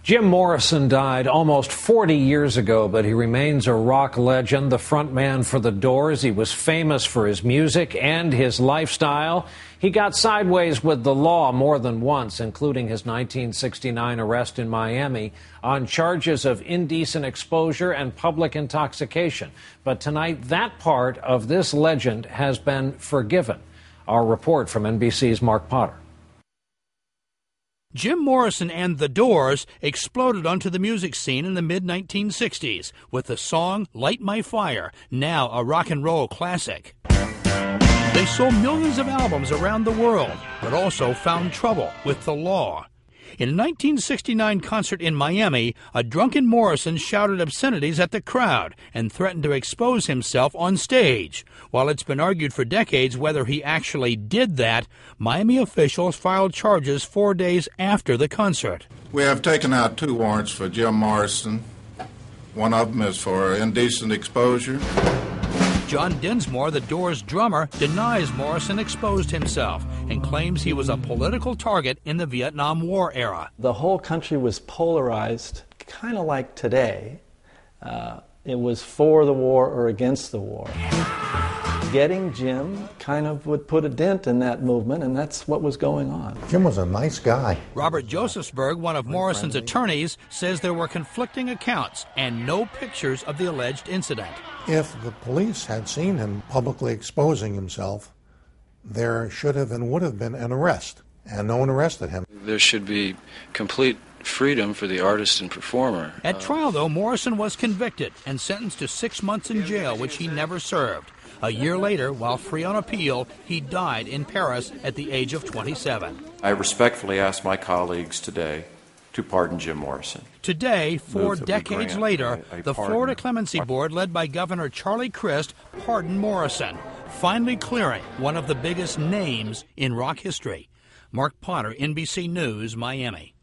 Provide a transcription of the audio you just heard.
Jim Morrison died almost 40 years ago, but he remains a rock legend, the frontman for The Doors. He was famous for his music and his lifestyle. He got sideways with the law more than once, including his 1969 arrest in Miami on charges of indecent exposure and public intoxication. But tonight, that part of this legend has been forgiven. Our report from NBC's Mark Potter. Jim Morrison and The Doors exploded onto the music scene in the mid-1960s with the song Light My Fire, now a rock and roll classic. They sold millions of albums around the world, but also found trouble with the law. In a 1969 concert in Miami, a drunken Morrison shouted obscenities at the crowd and threatened to expose himself on stage. While it's been argued for decades whether he actually did that, Miami officials filed charges 4 days after the concert. We have taken out 2 warrants for Jim Morrison. One of them is for indecent exposure. John Dinsmore, The Doors drummer, denies Morrison exposed himself and claims he was a political target in the Vietnam War era. The whole country was polarized, kind of like today. It was for the war or against the war. Getting Jim kind of would put a dent in that movement, and that's what was going on. Jim was a nice guy. Robert Josefsberg, one of Morrison's attorneys, says there were conflicting accounts and no pictures of the alleged incident. If the police had seen him publicly exposing himself, there should have and would have been an arrest, and no one arrested him. There should be complete freedom for the artist and performer. At trial, though, Morrison was convicted and sentenced to 6 months in jail, which he never served. A year later, while free on appeal, he died in Paris at the age of 27. I respectfully ask my colleagues today to pardon Jim Morrison. Today, 4 decades later, the Florida Clemency Board, led by Governor Charlie Crist, pardoned Morrison, finally clearing one of the biggest names in rock history. Mark Potter, NBC News, Miami.